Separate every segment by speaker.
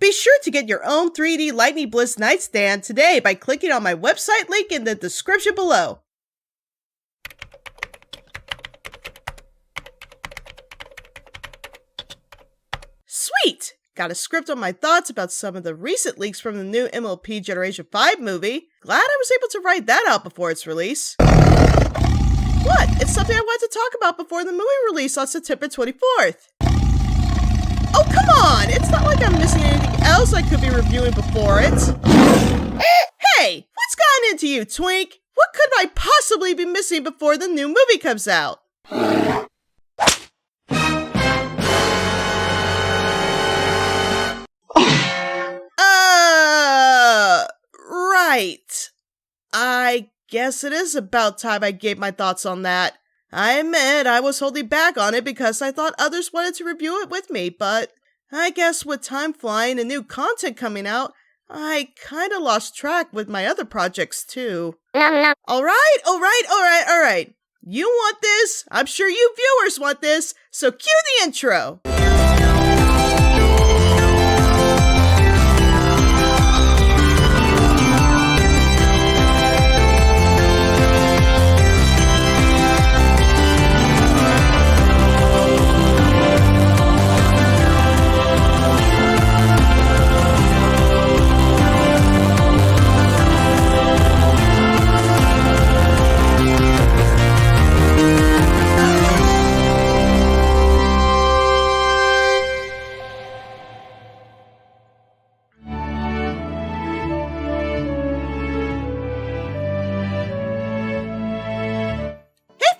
Speaker 1: Be sure to get your own 3D Lightning Bliss nightstand today by clicking on my website link in the description below. Sweet! Got a script on my thoughts about some of the recent leaks from the new MLP Generation 5 movie. Glad I was able to write that out before its release. What? It's something I wanted to talk about before the movie release on September 24th. Oh, come on! It's not like I'm missing anything else I could be reviewing before it. Hey! What's gotten into you, Twink? What could I possibly be missing before the new movie comes out? Right. I guess it is about time I gave my thoughts on that. I admit I was holding back on it because I thought others wanted to review it with me, but I guess with time flying and new content coming out, I kinda lost track with my other projects too. Alright. You want this? I'm sure you viewers want this, so cue the intro!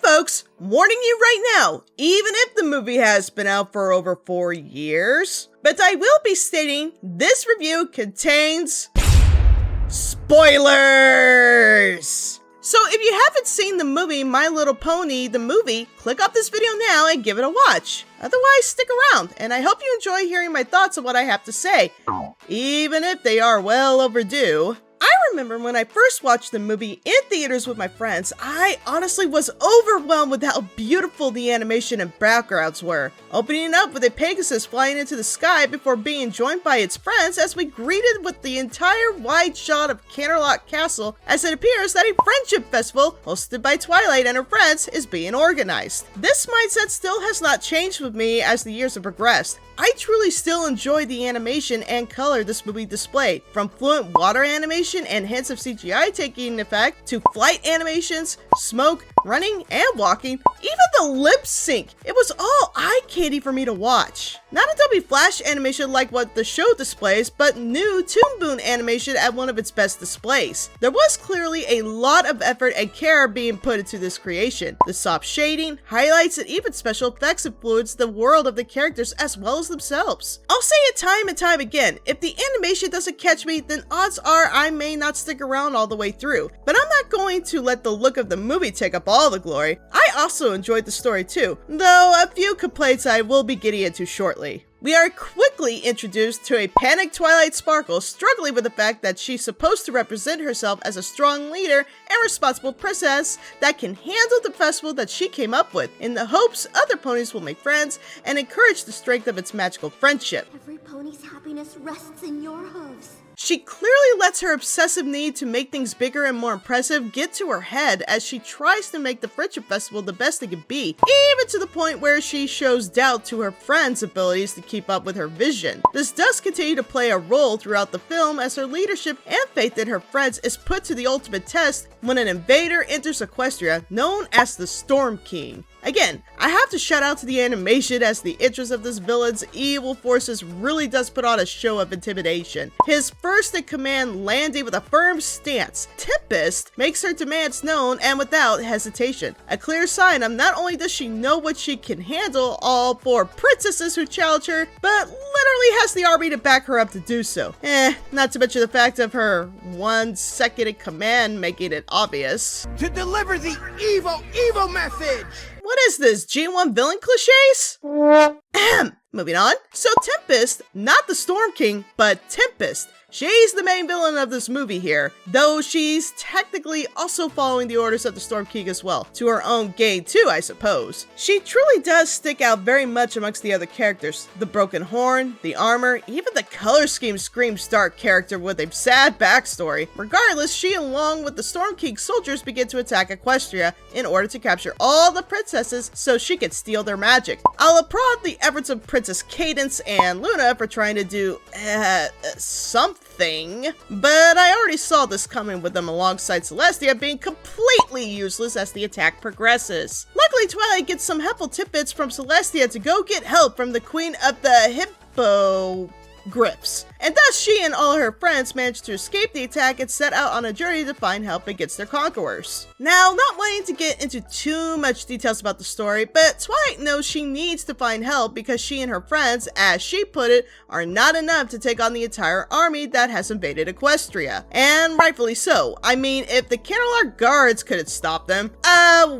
Speaker 1: Folks, warning you right now, even if the movie has been out for over 4 years, but I will be stating this review contains spoilers! So if you haven't seen the movie My Little Pony, the movie, click off this video now and give it a watch. Otherwise, stick around, and I hope you enjoy hearing my thoughts on what I have to say, even if they are well overdue. I remember when I first watched the movie in theaters with my friends, I honestly was overwhelmed with how beautiful the animation and backgrounds were. Opening up with a Pegasus flying into the sky before being joined by its friends as we greeted with the entire wide shot of Canterlot Castle as it appears that a friendship festival hosted by Twilight and her friends is being organized. This mindset still has not changed with me as the years have progressed. I truly still enjoy the animation and color this movie displayed, from fluent water animation and hints of CGI taking effect, to flight animations, smoke, running, and walking, even the lip sync. It was all eye candy for me to watch. Not Adobe Flash animation like what the show displays, but new Toon Boom animation at one of its best displays. There was clearly a lot of effort and care being put into this creation. The soft shading, highlights, and even special effects influenced the world of the characters as well as themselves. I'll say it time and time again, if the animation doesn't catch me, then odds are I may not stick around all the way through. But I'm not going to let the look of the movie take up all the glory. I also enjoyed the story too, though a few complaints I will be getting into shortly. We are quickly introduced to a panicked Twilight Sparkle struggling with the fact that she's supposed to represent herself as a strong leader and responsible princess that can handle the festival that she came up with, in the hopes other ponies will make friends and encourage the strength of its magical friendship.
Speaker 2: Every pony's happiness rests in your hooves.
Speaker 1: She clearly lets her obsessive need to make things bigger and more impressive get to her head as she tries to make the Friendship Festival the best it can be, even to the point where she shows doubt to her friends' abilities to keep up with her vision. This does continue to play a role throughout the film as her leadership and faith in her friends is put to the ultimate test when an invader enters Equestria known as the Storm King. Again, I have to shout out to the animation as the interest of this villain's evil forces really does put on a show of intimidation. His first in command landing with a firm stance, Tempest makes her demands known and without hesitation. A clear sign of not only does she know what she can handle all 4 princesses who challenge her, but literally has the army to back her up to do so. Not to mention the fact of her 1 second in command making it obvious.
Speaker 3: To deliver the Evo message!
Speaker 1: What is this, G1 villain cliches? Moving on. So Tempest, not the Storm King, but Tempest. She's the main villain of this movie here, though she's technically also following the orders of the Storm King as well, to her own gain too, I suppose. She truly does stick out very much amongst the other characters. The broken horn, the armor, even the color scheme screams dark character with a sad backstory. Regardless, she along with the Storm King's soldiers begin to attack Equestria in order to capture all the princesses so she could steal their magic. I'll applaud the efforts of Princess Cadance and Luna for trying to do something, but I already saw this coming with them alongside Celestia being completely useless as the attack progresses. Luckily, Twilight gets some helpful tidbits from Celestia to go get help from the Queen of the Hippogriffs, and thus she and all her friends manage to escape the attack and set out on a journey to find help against their conquerors. Now, not wanting to get into too much details about the story, but Twilight knows she needs to find help because she and her friends, as she put it, are not enough to take on the entire army that has invaded Equestria. And rightfully so. I mean, if the Candelar guards couldn't stop them,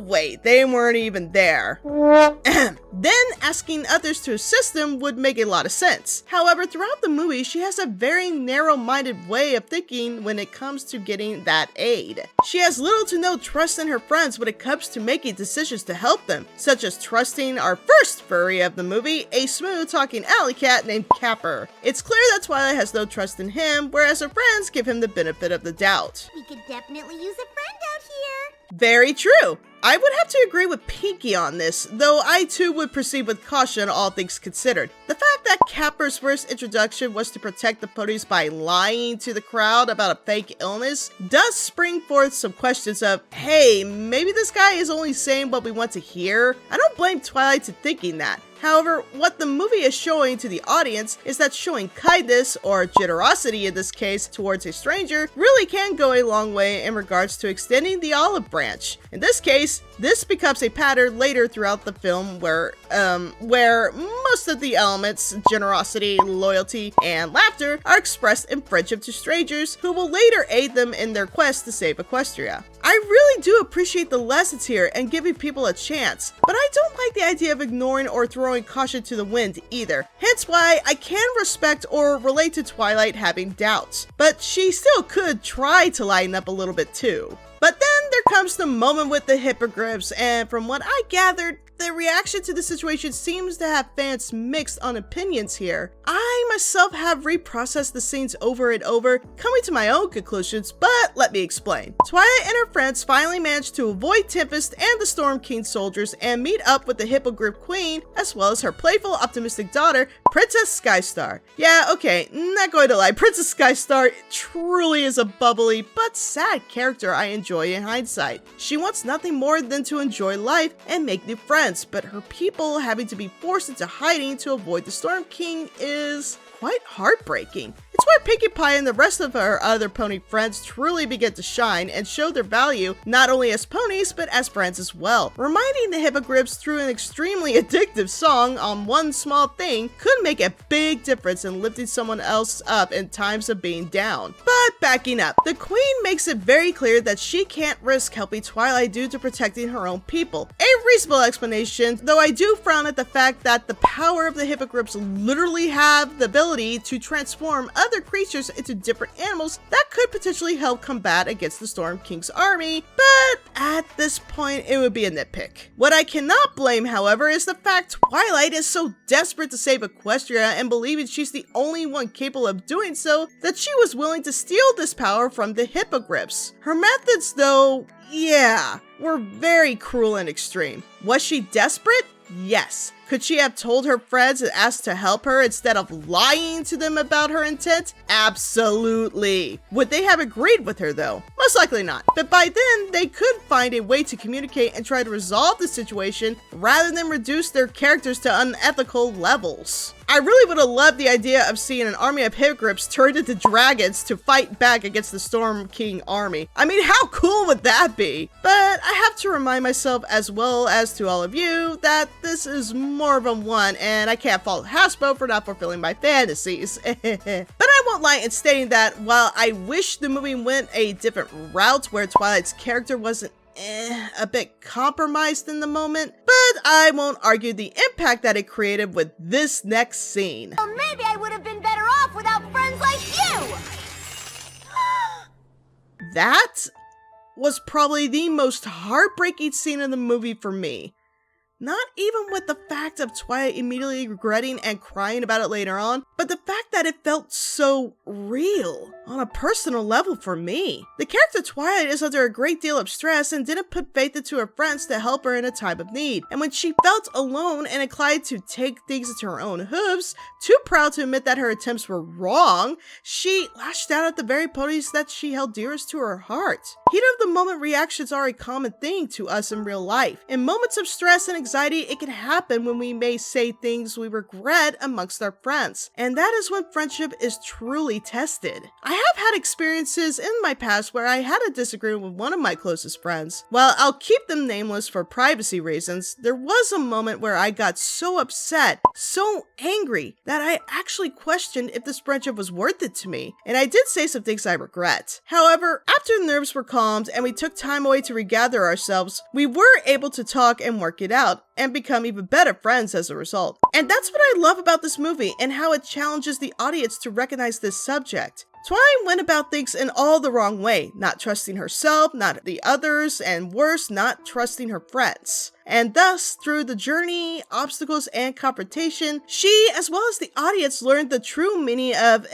Speaker 1: wait, they weren't even there. Then asking others to assist them would make a lot of sense. However, throughout the movie, she has a very narrow-minded way of thinking when it comes to getting that aid. She has little to no trust in her friends when it comes to making decisions to help them, such as trusting our first furry of the movie, a smooth-talking alley cat named Capper. It's clear that Twilight has no trust in him, whereas her friends give him the benefit of the doubt.
Speaker 2: We could definitely use a friend out here.
Speaker 1: Very true. I would have to agree with Pinky on this, though I too would proceed with caution, all things considered. The fact that Capper's first introduction was to protect the ponies by lying to the crowd about a fake illness does spring forth some questions of, hey, maybe this guy is only saying what we want to hear? I don't blame Twilight for thinking that. However, what the movie is showing to the audience is that showing kindness, or generosity in this case, towards a stranger really can go a long way in regards to extending the olive branch. In this case, this becomes a pattern later throughout the film where most of the elements, generosity, loyalty, and laughter, are expressed in friendship to strangers who will later aid them in their quest to save Equestria. I really do appreciate the lessons here and giving people a chance, but I don't like the idea of ignoring or throwing caution to the wind either. Hence why I can respect or relate to Twilight having doubts, but she still could try to lighten up a little bit too. But then there comes the moment with the Hippogriffs, and from what I gathered, the reaction to the situation seems to have fans mixed on opinions here. I myself have reprocessed the scenes over and over, coming to my own conclusions, but let me explain. Twilight and her friends finally managed to avoid Tempest and the Storm King soldiers and meet up with the Hippogriff Queen, as well as her playful, optimistic daughter, Princess Skystar. Yeah, okay, not going to lie, Princess Skystar truly is a bubbly but sad character I enjoy in hindsight. She wants nothing more than to enjoy life and make new friends, but her people having to be forced into hiding to avoid the Storm King is quite heartbreaking. It's where Pinkie Pie and the rest of her other pony friends truly begin to shine and show their value not only as ponies but as friends as well. Reminding the Hippogriffs through an extremely addictive song on one small thing could make a big difference in lifting someone else up in times of being down. But backing up, the Queen makes it very clear that she can't risk helping Twilight due to protecting her own people. A reasonable explanation, though I do frown at the fact that the power of the Hippogriffs literally have the ability to transform other creatures into different animals that could potentially help combat against the Storm King's army, but at this point it would be a nitpick. What I cannot blame, however, is the fact Twilight is so desperate to save Equestria and believing she's the only one capable of doing so that she was willing to steal this power from the Hippogriffs. Her methods, though, yeah, were very cruel and extreme. Was she desperate? Yes. Could she have told her friends and asked to help her instead of lying to them about her intent? Absolutely. Would they have agreed with her though? Most likely not. But by then, they could find a way to communicate and try to resolve the situation rather than reduce their characters to unethical levels. I really would have loved the idea of seeing an army of Hippogriffs turned into dragons to fight back against the Storm King army. I mean, how cool would that be? But I have to remind myself, as well as to all of you, that this is more of a one, and I can't fault Hasbro for not fulfilling my fantasies. But I won't lie in stating that while I wish the movie went a different route where Twilight's character wasn't a bit compromised in the moment, but but I won't argue the impact that it created with this next scene.
Speaker 2: Well, maybe I would have been better off without friends like you!
Speaker 1: That was probably the most heartbreaking scene in the movie for me. Not even with the fact of Twilight immediately regretting and crying about it later on, but the fact that it felt so real on a personal level for me. The character Twilight is under a great deal of stress and didn't put faith into her friends to help her in a time of need. And when she felt alone and inclined to take things into her own hooves, too proud to admit that her attempts were wrong, she lashed out at the very ponies that she held dearest to her heart. Heat of the moment reactions are a common thing to us in real life. In moments of stress and anxiety, it can happen when we may say things we regret amongst our friends. And that is when friendship is truly tested. I have had experiences in my past where I had a disagreement with one of my closest friends. While I'll keep them nameless for privacy reasons, there was a moment where I got so upset, so angry, that I actually questioned if this friendship was worth it to me. And I did say some things I regret. However, after the nerves were calmed and we took time away to regather ourselves, we were able to talk and work it out, and become even better friends as a result. And that's what I love about this movie and how it challenges the audience to recognize this subject. Twilight went about things in all the wrong way, not trusting herself, not the others, and worse, not trusting her friends. And thus, through the journey, obstacles, and confrontation, she, as well as the audience, learned the true meaning of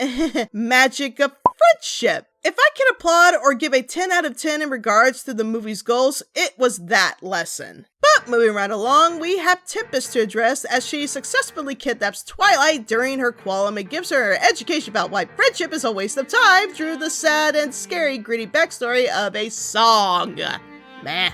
Speaker 1: magic of friendship. If I can applaud or give a 10 out of 10 in regards to the movie's goals, it was that lesson. But moving right along, we have Tempest to address as she successfully kidnaps Twilight during her qualm and gives her an education about why friendship is a waste of time through the sad and scary gritty backstory of a song. Meh.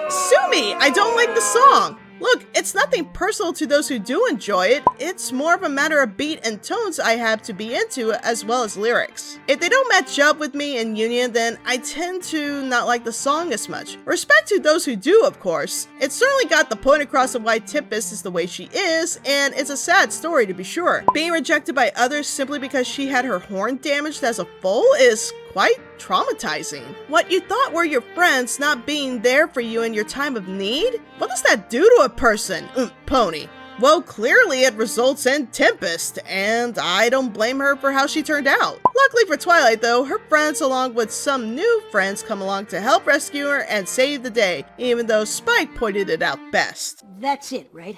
Speaker 1: Sue me, I don't like the song. Look, it's nothing personal to those who do enjoy it. It's more of a matter of beat and tones I have to be into, as well as lyrics. If they don't match up with me in union, then I tend to not like the song as much. Respect to those who do, of course. It certainly got the point across of why Tempest is the way she is, and it's a sad story to be sure. Being rejected by others simply because she had her horn damaged as a foal is quite traumatizing. What you thought were your friends not being there for you in your time of need? What does that do to a person? Pony. Well, clearly it results in Tempest, and I don't blame her for how she turned out. Luckily for Twilight though, her friends along with some new friends come along to help rescue her and save the day, even though Spike pointed it out best.
Speaker 3: That's it, right?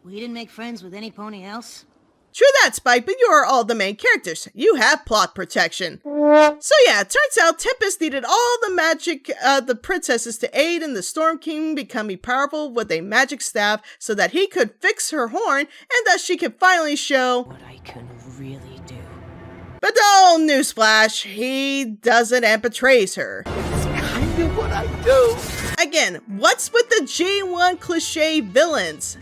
Speaker 3: We didn't make friends with any pony else?
Speaker 1: True that, Spike, but you are all the main characters. You have plot protection. So yeah, it turns out Tempest needed all the magic the princesses to aid in the Storm King becoming powerful with a magic staff so that he could fix her horn and thus she could finally show
Speaker 3: What I can really do.
Speaker 1: But oh, newsflash, he doesn't and betrays her.
Speaker 4: It's kind of what I do.
Speaker 1: Again, what's with the G1 cliche villains?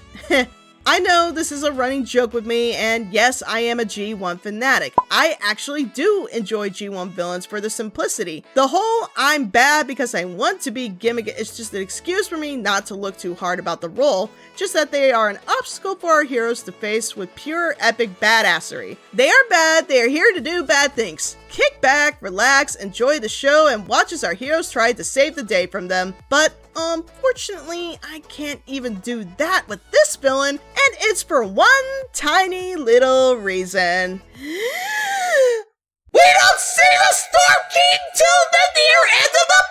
Speaker 1: I know this is a running joke with me, and yes, I am a G1 fanatic. I actually do enjoy G1 villains for the simplicity. The whole I'm bad because I want to be gimmick is just an excuse for me not to look too hard about the role, just that they are an obstacle for our heroes to face with pure epic badassery. They are bad, they are here to do bad things. Kick back, relax, enjoy the show, and watch as our heroes try to save the day from them. But unfortunately, I can't even do that with this villain, and it's for one tiny little reason. We don't see the Storm King till the near end of the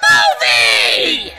Speaker 1: movie!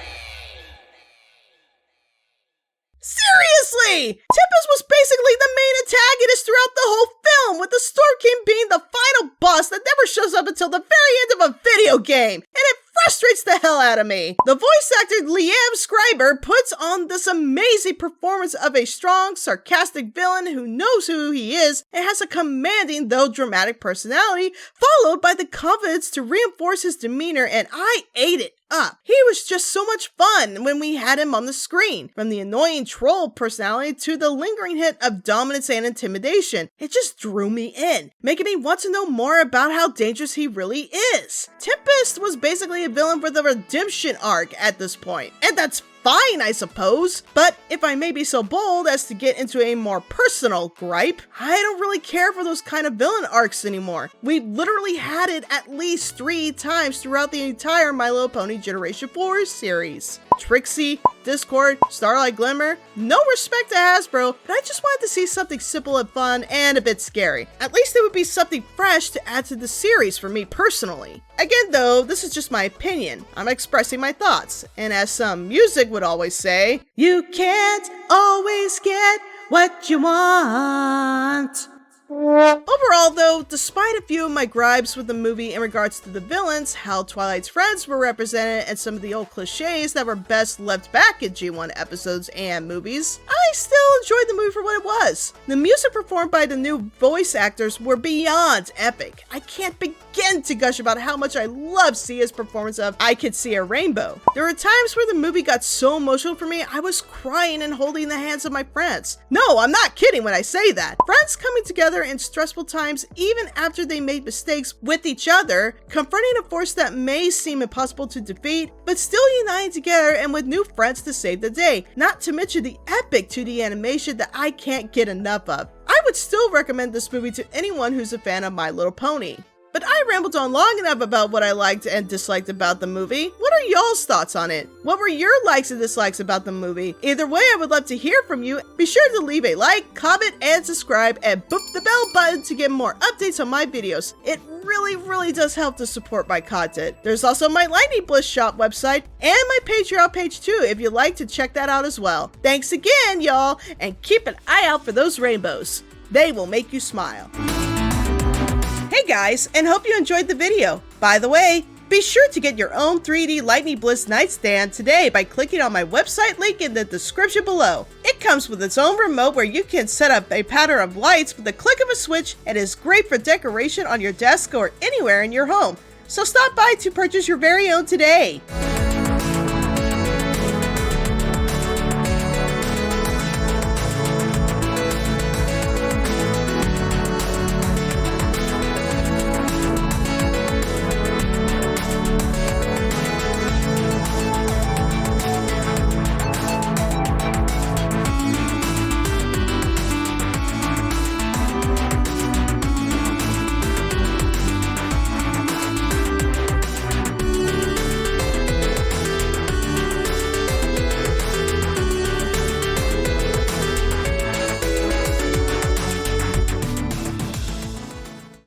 Speaker 1: Seriously! Tempest was basically the main antagonist throughout the whole film, with the Storm King being the final boss that never shows up until the very end of a video game, and it frustrates the hell out of me. The voice actor Liam Schreiber puts on this amazing performance of a strong, sarcastic villain who knows who he is and has a commanding though dramatic personality, followed by the confidence to reinforce his demeanor, and I ate it up. He was just so much fun when we had him on the screen. From the annoying troll personality to the lingering hint of dominance and intimidation, it just drew me in, making me want to know more about how dangerous he really is. Tempest was basically a villain with a redemption arc at this point, and that's fine, I suppose. But if I may be so bold as to get into a more personal gripe, I don't really care for those kind of villain arcs anymore. We literally had it at least 3 times throughout the entire My Little Pony Generation 4 series. Trixie, Discord, Starlight Glimmer. No respect to Hasbro, but I just wanted to see something simple and fun and a bit scary. At least it would be something fresh to add to the series for me personally. Again though, this is just my opinion. I'm expressing my thoughts. And as some music would always say, you can't always get what you want. Overall though, despite a few of my gripes with the movie in regards to the villains, how Twilight's friends were represented, and some of the old cliches that were best left back in G1 episodes and movies, I still enjoyed the movie for what it was. The music performed by the new voice actors were beyond epic. I can't begin to gush about how much I love Sia's performance of I Could See a Rainbow. There were times where the movie got so emotional for me, I was crying and holding the hands of my friends. No, I'm not kidding when I say that. Friends coming together in stressful times even after they made mistakes with each other, confronting a force that may seem impossible to defeat, but still uniting together and with new friends to save the day, not to mention the epic 2D animation that I can't get enough of. I would still recommend this movie to anyone who's a fan of My Little Pony. But I rambled on long enough about what I liked and disliked about the movie. What are y'all's thoughts on it? What were your likes and dislikes about the movie? Either way, I would love to hear from you. Be sure to leave a like, comment, and subscribe, and boop the bell button to get more updates on my videos. It really does help to support my content. There's also my Lightning Bliss shop website and my Patreon page too if you'd like to check that out as well. Thanks again, y'all, and keep an eye out for those rainbows. They will make you smile. Hey guys, and hope you enjoyed the video. By the way, be sure to get your own 3D Lightning Bliss nightstand today by clicking on my website link in the description below. It comes with its own remote where you can set up a pattern of lights with the click of a switch and is great for decoration on your desk or anywhere in your home. So stop by to purchase your very own today.